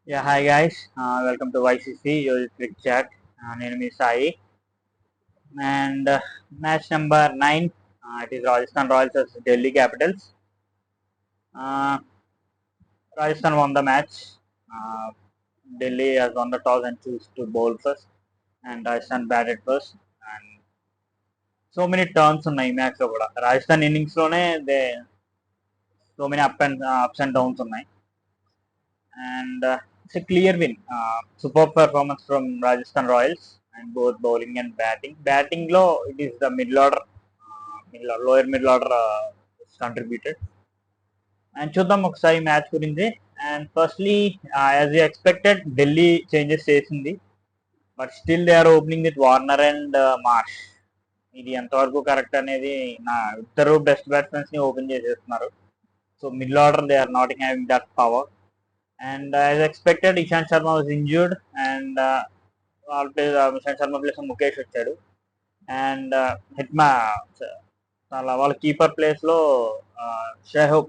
Yeah, hi guys. Welcome to YCC, your Cricket Chat. నేను మీ Sai and match number 9. It is Rajasthan Royals versus Delhi Capitals. Rajasthan won the match. Uh, Delhi has won the toss and chose to bowl first, and Rajasthan batted first. And so many turns ఉన్నాయి ఈ match లో కూడా. Rajasthan innings లోనే so many ups and downs ఉన్నాయి. And it's a clear win. Superb performance from Rajasthan Royals and both bowling and batting. Batting low, it is the lower middle order is contributed. And చూద్దాం ఒకసారి match గురించి. And firstly as you expected Delhi changes చేసింది, but still they are opening with Warner and Marsh. ఇది ఎంతవరకు correct అనేది, నా ఇద్దరు best batsmens ని ఓపెన్ చేసేస్తున్నారు. So middle order they are not having that power. And as expected, Ishant Sharma was injured, and Ishant Sharma place Mukesh వచ్చాడు. And Hidma వాళ్ళ keeper place లో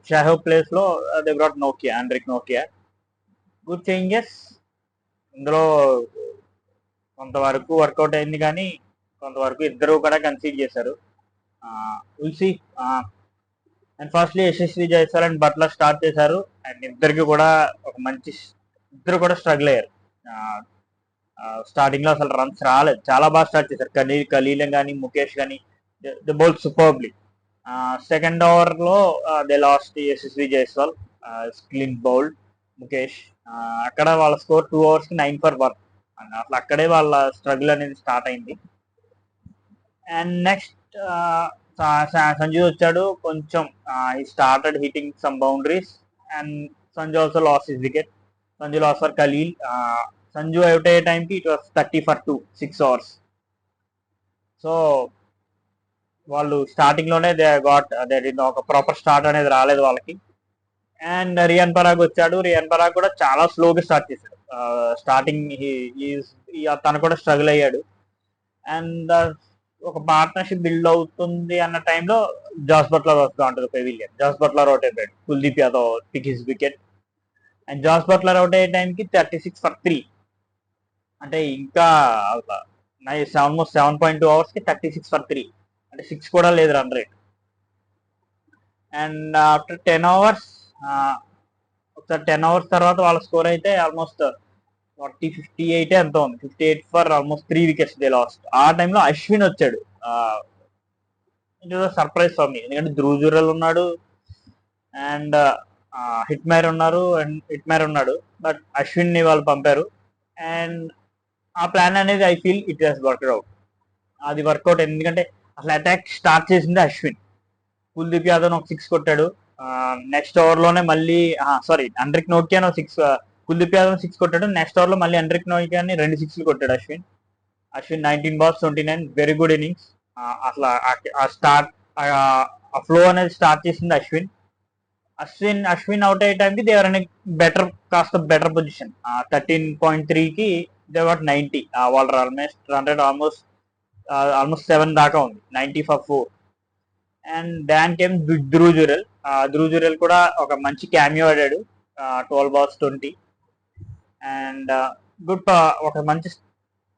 షాహోబ్ ప్లేస్ లో they brought Anrich Nokia. Good changes. ఇందులో కొంతవరకు work out అయింది, కానీ కొంతవరకు ఇద్దరు కూడా కన్సీడ్ చేశారు. Will see. And firstly Yashasvi Jaiswal and Buttler start చేశారు. అండ్ ఇద్దరు కూడా స్ట్రగుల్ అయ్యారు. స్టార్టింగ్ లో అసలు రన్స్ రాలేదు, చాలా బాగా స్టార్ట్ చేశారు. ఖలీల్ కానీ ముఖేష్ కానీ the bowl superbly. Second over లో they lost Yashasvi Jaiswal, clean bowled Mukesh. అక్కడ వాళ్ళ స్కోర్ 2 overs కి 9 for 1. అసలు అక్కడే వాళ్ళ స్ట్రగుల్ అనేది స్టార్ట్ అయింది. అండ్ నెక్స్ట్ సంజు వచ్చాడు. కొంచెం ఈ started hitting some boundaries, and Sanju also lost his wicket. Sanju lost for Khaleel. Sanju out అయ్యే టైంకి it was 30 for 2, 6 overs. So వాళ్ళు స్టార్టింగ్ లోనే ఒక ప్రాపర్ స్టార్ట్ అనేది రాలేదు వాళ్ళకి. అండ్ రియాన్ పరాగ్ వచ్చాడు. రియాన్ పరాగ్ కూడా చాలా స్లోగా స్టార్ట్ చేశాడు. స్టార్టింగ్ తను కూడా స్ట్రగుల్ అయ్యాడు. అండ్ ఒక పార్ట్నర్షిప్ బిల్డ్ అవుతుంది అన్న టైంలో జాస్ బట్లర్ వస్తూ ఉంటుంది పెవిలియన్. జాస్ బట్లర్ అవుట్ అయిపోయాడు. Kuldeep Yadav pick his wicket. And Jos Buttler out అయ్యే టైంకి 36 for 3. అంటే ఇంకా ఆల్మోస్ట్ 7.2 overs కి 36 for 3, అంటే 6 కూడా లేదు run rate. And after 10 overs, ఒకసారి 10 overs తర్వాత వాళ్ళ స్కోర్ అయితే ఆల్మోస్ట్ 58 ఎంతో ఉంది. 58 for almost 3 wickets they last. ఆ టైంలో అశ్విన్ వచ్చాడు. It was surprise for me, ఎందుకంటే ధ్రువ్ జురెల్ ఉన్నాడు అండ్ హిట్మైర్ ఉన్నాడు, బట్ అశ్విన్ ని వాళ్ళు పంపారు. అండ్ ఆ ప్లాన్ అనేది I feel it has worked out. అది వర్కౌట్, ఎందుకంటే అసలు అటాక్ స్టార్ట్ చేసింది అశ్విన్. కుల్దీప్ యాదవ్ ఒక 6 కొట్టాడు. నెక్స్ట్ ఓవర్ లోనే మళ్ళీ ఆండ్రిక్ నోకియా 6, కుల్దీప్ యాదవ్ 6 కొట్టాడు. నెక్స్ట్ ఓవర్ లో మళ్ళీ ఆండ్రిక్ నోకియాని 2 6 కొట్టాడు Ashwin. 19 balls 29, very good innings. అసలు ఆ ఫ్లో అనేది స్టార్ట్ చేసింది అశ్విన్ అవుట్ అయ్యే టైంకి దేవర్ అనే బెటర్ పొజిషన్. 13.3కి దేవర్ 90. వాళ్ళ రన్ రేట్ ఆల్మోస్ట్ 7 దాకా ఉంది. 90 for 4. And then came Dhruv Jurel కూడా ఒక మంచి క్యామియో ఆడాడు. 12 balls 20. అండ్ ఒక మంచి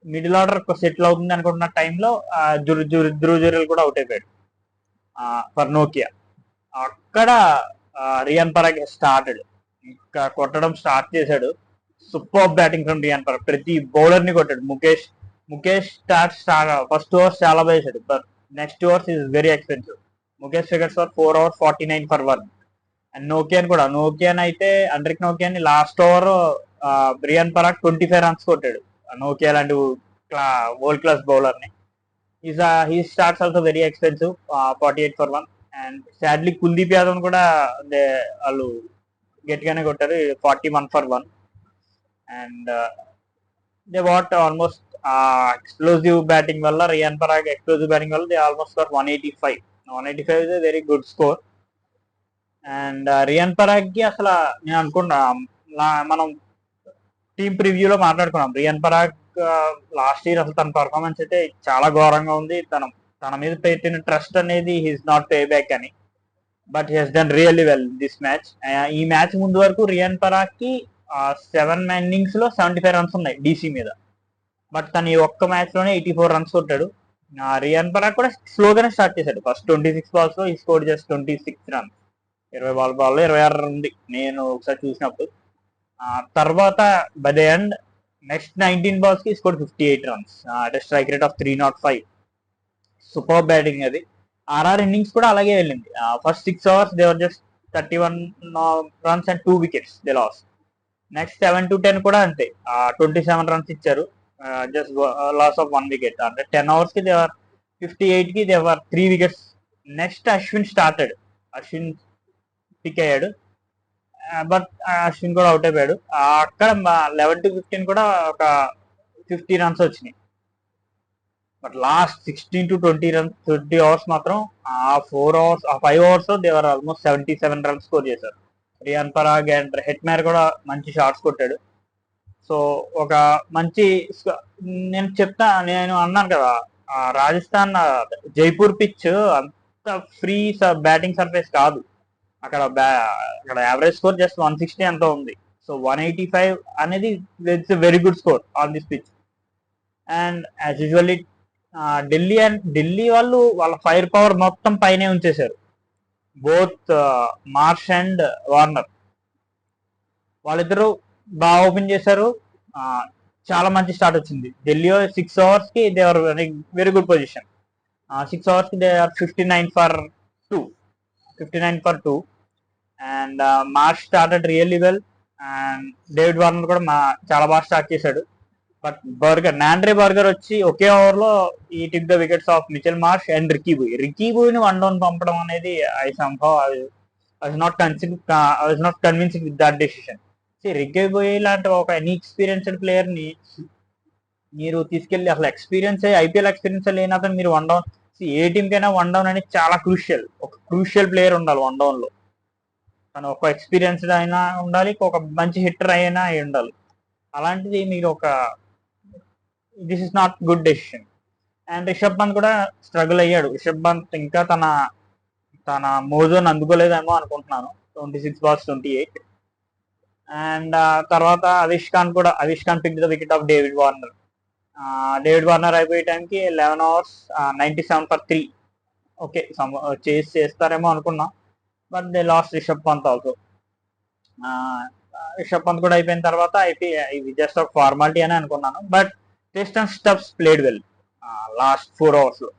మిడిల్ ఆర్డర్ సెటిల్ అవుతుంది అనుకుంటున్న టైంలో ధ్రువ్ జురెల్ కూడా అవుట్ అయిపోయాడు ఫర్ నోకియా. అక్కడ రియాన్ పరాగ్ స్టార్టెడ్, ఇంకా కొట్టడం స్టార్ట్ చేశాడు. Super batting from Riyan Parag. ప్రతి బౌలర్ ని కొట్టాడు. ముఖేష్ ఫస్ట్ ఓవర్స్ చాలా బాగా వేసాడు, but next overs is very expensive. Mukesh figures for 4 overs 49 for 1. And నోకియాన్ అయితే ఆండ్రిక్ నోకియాని last over Riyan Parag 25 runs కొట్టాడు. నోకియా లాంటి వరల్డ్ క్లాస్ బౌలర్ ని. He starts also very expensive, 48 for 1. And sadly Kuldeep Yadav కూడా వాళ్ళు గట్టిగానే కొట్టారు, 41 for 1. And they what almost explosive batting వల్ల, రియాన్ పరాగ్ ఎక్స్ప్లోజివ్ బ్యాటింగ్ వల్ల they almost for 185 is a very good score. And Riyan Parag కి అసలు నేను అనుకున్నా, మనం టీమ్ ప్రివ్యూలో మాట్లాడుకున్నాం, రియాన్ పరాగ్ లాస్ట్ ఇయర్ అసలు తన పర్ఫార్మెన్స్ అయితే చాలా ఘోరంగా ఉంది. తన మీద పెట్టిన ట్రస్ట్ అనేది హీస్ నాట్ పే బ్యాక్ అని, but he has done really well this match. ఈ మ్యాచ్ ముందు వరకు రియాన్ పరాగ్ కి ఆ 7 innings లో 75 రన్స్ ఉన్నాయి డీసీ మీద. బట్ తను ఈ ఒక్క మ్యాచ్ లోనే 84 రన్స్ కొట్టాడు. రియాన్ పరాగ్ కూడా స్లోగానే స్టార్ట్ చేశాడు. ఫస్ట్ 26 balls లో ఈ స్కోర్ జస్ట్ 26 రన్స్. 20 బాల్లో 26 ఉంది నేను ఒకసారి చూసినప్పుడు. తర్వాత by the end next 19 balls కి స్కోర్ 58 రన్స్. అంటే strike rate of 305. Super batting అది. ఆర్ఆర్ ఇన్నింగ్స్ కూడా అలాగే వెళ్ళింది. First 6 overs they were just 31 runs and 2 wickets they lost. Next 7 to 10 కూడా అంతే, 27 runs ఇచ్చారు, జస్ట్ లాస్ ఆఫ్ 1 wicket. అంటే 10 overs కి దేవర్ 58 కి they were 3 wickets. Next Ashwin started, Ashwin pick అయ్యాడు, బట్ అశ్విన్ కూడా అవుట్ అయిపోయాడు. అక్కడ 11 to 15 కూడా ఒక 50 runs వచ్చినాయి. But last 16 to 20 runs 20 overs మాత్రం ఆ 5 overs దేవర్ ఆల్మోస్ట్ 77 runs స్కోర్ చేశారు. రియాన్ పరాగ్ అండ్ హెట్మేర్ కూడా మంచి షాట్స్ కొట్టాడు. సో ఒక మంచి నేను అన్నాను కదా, రాజస్థాన్ జైపూర్ పిచ్ అంత ఫ్రీ బ్యాటింగ్ సర్ఫేస్ కాదు. అక్కడ యావరేజ్ స్కోర్ జస్ట్ 160 ఎంతో ఉంది. సో 185 అనేది it's very good score on this pitch. And as usually Delhi వాళ్ళు వాళ్ళ ఫైర్ పవర్ మొత్తం పైనే ఉంచేశారు. బోత్ మార్ష్ అండ్ వార్నర్ వాళ్ళిద్దరూ బాగా ఓపెన్ చేశారు. చాలా మంచి స్టార్ట్ వచ్చింది. ఢిల్లీ 6 overs కి they are very good position. 6 overs కి they are 59 for 2. And Marsh started really well. And David Warner కూడా చాలా బాగా స్టార్ట్ చేశాడు. బట్ నాండ్రే బర్గర్ వచ్చి ఒకే ఓవర్ లో ఈ take the wickets of Mitchell Marsh and Ricky Bhui ని 1 down పంపడం అనేది I was not convinced with that decision. Ricky Bhui లాంటి ఒక ఇన్ఎక్స్పీరియన్స్డ్ ప్లేయర్ ని మీరు తీసుకెళ్లి, అసలు ఐపీఎల్ ఎక్స్పీరియన్స్ లేని అతను మీరు 1 down, ఏ టీం కైనా 1 down అనేది చాలా క్రూషియల్. ఒక క్రూషియల్ ప్లేయర్ ఉండాలి 1 down లో. తను ఒక ఎక్స్పీరియన్స్డ్ అయినా ఉండాలి, ఒక మంచి హిట్టర్ అయినా ఉండాలి. అలాంటిది మీరు this is not good decision. And Rishabh Pant కూడా స్ట్రగుల్ అయ్యాడు. రిషబ్ పంత్ ఇంకా తన మోజోని అందుకోలేదేమో అనుకుంటున్నాను. 26 balls 28. అండ్ తర్వాత Avesh Khan pick the wicket of David Warner అయిపోయే టైంకి 11 overs 97 for 3. ఓకే, చేస్తారేమో అనుకున్నాం, but they lost Rishabh Pant also. Rishabh Pant కూడా అయిపోయిన తర్వాత ఇది జస్ట్ ఒక ఫార్మాలిటీ అని అనుకున్నాను. But Tristan Stubbs played well last 4 overs లో.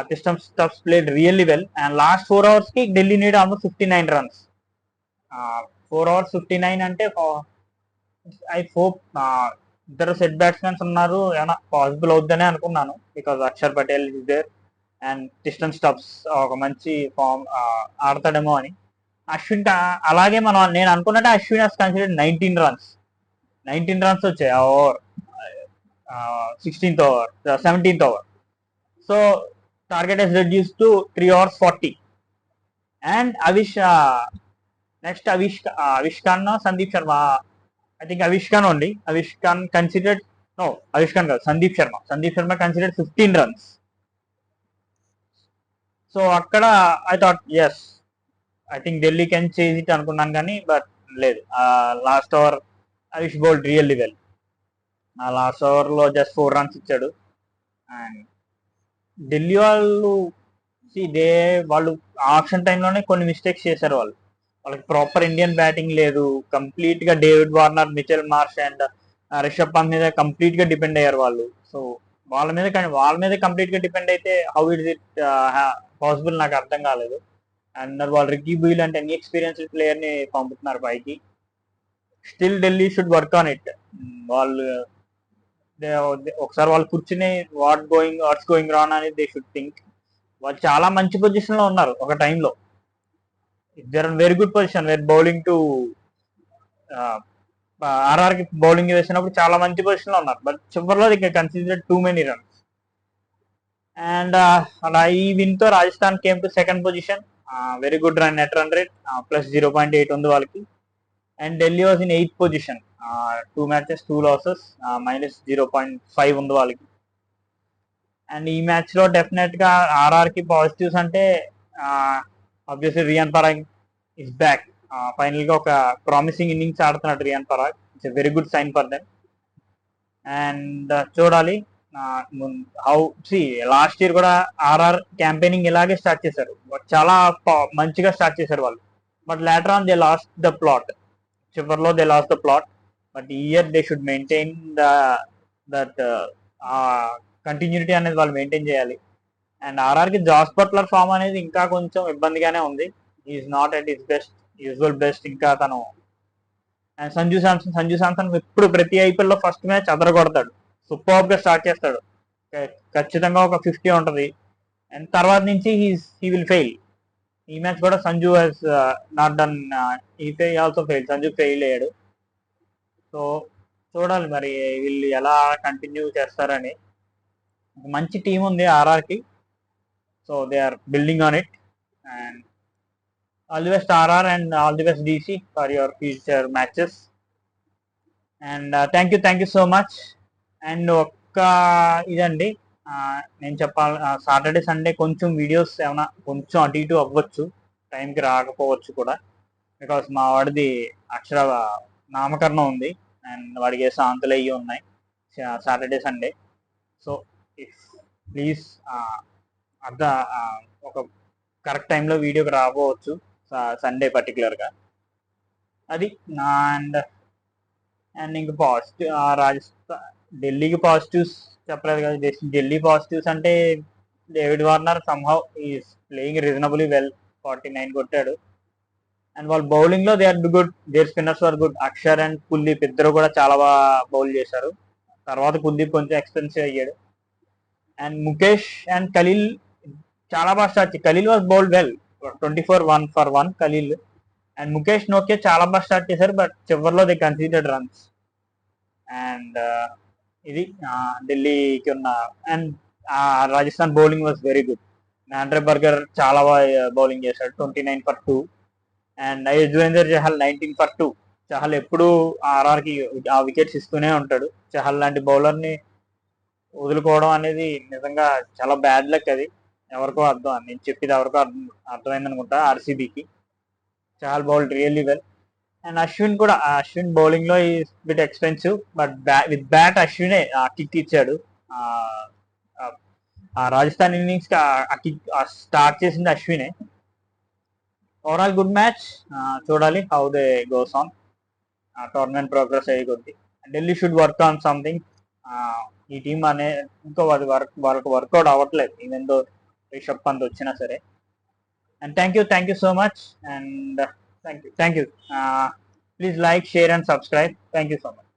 Tristan Stubbs played really well. And last 4 overs కి Delhi need almost 59 runs. 4 overs 59 అంటే ఐ హోప్ ఇద్దరు సెట్ బ్యాట్స్మెన్స్ ఉన్నారు, ఏమైనా పాసిబుల్ అవుద్దనే అనుకున్నాను. Because Axar Patel is there and Tristan Stubbs ఒక మంచి ఫామ్ ఆడతాడేమో అని. అశ్విన్ అలాగే నేను అనుకున్నట్టే అశ్విన్ హాస్ కన్సిడర్డ్ 19 runs వచ్చాయి ఆ ఓవర్, 17th over. So target is reduce to 3 overs 40. And next Avesh Khan Sandeep Sharma, I think Avesh Khan only. Avesh Khan considered Avesh Khan కాదు, Sandeep Sharma considered 15 runs. So అక్కడ I thought I think Delhi can chase it అనుకున్నాను, కానీ బట్ లేదు. Last over Avesh bowled really well. ఆ last over లో just 4 runs ఇచ్చాడు. And Delhi వాళ్ళు option టైంలోనే కొన్ని మిస్టేక్స్ చేశారు. వాళ్ళకి ప్రాపర్ ఇండియన్ బ్యాటింగ్ లేదు. కంప్లీట్ గా David Warner, Mitchell Marsh and Rishabh Pant మీద కంప్లీట్ గా డిపెండ్ అయ్యారు వాళ్ళు. సో వాళ్ళ మీద కంప్లీట్ గా డిపెండ్ అయితే హౌ ఇస్ ఇట్ పాసిబుల్ నాకు అర్థం కాలేదు. అండ్ వాళ్ళు రికీ బూయ్ అంటే ఎక్స్పీరియన్స్డ్ ప్లేయర్ ని పంపుతున్నారు పైకి. Still Delhi should work on it. వాళ్ళు ఒకసారి వాళ్ళు కూర్చుని వాట్స్ గోయింగ్ రాన్ అని దే షుడ్ థింక్. వాళ్ళు చాలా మంచి పొజిషన్ లో ఉన్నారు ఒక టైంలో. There are very good position where bowling to RR కి బౌలింగ్ వేసినప్పుడు చాలా మంచి పొజిషన్ లో ఉన్నారు. బట్ చివరిలో they considered too many runs. అండ్ అలా ఈ విన్ తో Rajasthan came to second position. Very good net run rate plus 0.8 ఉంది వాళ్ళకి. And Delhi was in 8th position, 2 matches 2 losses, minus 0.5 ఉంది వాళ్ళకి. అండ్ ఈ మ్యాచ్ లో డెఫినెట్ గా ఆర్ఆర్ కి పాజిటివ్స్ అంటే obviously Riyan Parag is back. Final గా ఒక ప్రామిసింగ్ ఇన్నింగ్స్ ఆడుతున్నాడు Riyan Parag. It's a very good sign for them. And చూడాలి హౌ సి లాస్ట్ ఇయర్ కూడా ఆర్ఆర్ క్యాంపెయినింగ్ ఇలాగే స్టార్ట్ చేశారు, చాలా మంచిగా స్టార్ట్ చేశారు వాళ్ళు. But later on they lost the plot, చివరిలో they lost the plot. But ఈ year they should maintain that continuity అనేది వాళ్ళు మెయింటైన్ చేయాలి. అండ్ ఆర్ఆర్కి జాస్ బట్లర్ ఫామ్ అనేది ఇంకా కొంచెం ఇబ్బందిగానే ఉంది. Is not at his best, usual best. ఇంకా తను అండ్ సంజు శాంసన్ ఎప్పుడు ప్రతి ఐపీఎల్ లో ఫస్ట్ మ్యాచ్ అదరగొడతాడు, సూపర్ గా స్టార్ట్ చేస్తాడు, ఖచ్చితంగా ఒక 50 ఉంటది. అండ్ తర్వాత నుంచి హీ విల్ ఫెయిల్. ఈ మ్యాచ్ కూడా Sanju he's not done, he also fail, Sanju fail అయ్యాడు. సో చూడాలి మరి వీళ్ళు ఎలా కంటిన్యూ చేస్తారని. మంచి టీం ఉంది ఆర్ఆర్కి, so they are building on it. And all the best RR and all the best DC for your future matches. And thank you so much. And ఒక్క ఇదండి, నేను చెప్పాలి, సాటర్డే సండే కొంచెం వీడియోస్ ఏమైనా కొంచెం అటు ఇటు అవ్వచ్చు, టైంకి రాకపోవచ్చు కూడా, బికాస్ మా వాడిది అక్షర నామకరణం ఉంది అండ్ వాడికి శాంతులు అయ్యి ఉన్నాయి Saturday Sunday. So if please అర్థ ఒక కరెక్ట్ టైంలో వీడియోకి రాకపోవచ్చు సండే పర్టికులర్గా. అది నా అండ్ ఇంకా పాజిటివ్ రాజస్థాన్ ఢిల్లీకి పాజిటివ్స్ చెప్పలేదు కదా. ఢిల్లీ పాజిటివ్స్ అంటే David Warner somehow is playing reasonably well, 49 కొట్టాడు. అండ్ వాళ్ళ బౌలింగ్ లో they are good, their spinners are good. Axar and Kuldeep ఇద్దరు కూడా చాలా బాగా బౌల్ చేశారు. తర్వాత కుల్దీప్ కొంచెం ఎక్స్పెన్సివ్ అయ్యాడు. అండ్ ముఖేష్ అండ్ ఖలీల్ చాలా బాగా start. Khaleel was bowled well, 24 1 for 1 Khaleel. And Mukesh నోకే చాలా బాగా స్టార్ట్ చేశారు, బట్ చివరిలో దే కన్సిడర్డ్ రన్స్. అండ్ ఇది ఢిల్లీకి ఉన్న. And Rajasthan bowling was very good. Andre Burger చాలా బాగా బౌలింగ్ చేశాడు, 29 for 2. And Yuzvendra Chahal 19 for 2. Chahal ఎప్పుడు ఆర్ఆర్కి ఆ వికెట్స్ ఇస్తూనే ఉంటాడు. చహల్ లాంటి బౌలర్ని వదులుకోవడం అనేది నిజంగా చాలా బ్యాడ్ లక్. అది ఎవరికో అర్థం, నేను చెప్పేది ఎవరికో అర్థమైంది అనుకుంటా ఆర్సీబీకి. Chahal bowled really well. And Ashwin కూడా, అశ్విన్ బౌలింగ్ లో ఈ bit expensive, but with bat అశ్వినే కిక్ ఇచ్చాడు. రాజస్థాన్ ఇన్నింగ్స్ కిక్ స్టార్ట్ చేసింది అశ్వినే. Overall good match. చూడాలి how they goes on, tournament progress అయ్యే కొద్ది. Delhi should work on something. ఈ టీం అనే ఇంకో అది వర్కౌట్ అవ్వట్లేదు, ఈవెన్ దో రిషబ్ పంత్ వచ్చినా సరే. And thank you so much. And thank you. Please like, share and subscribe. Thank you so much.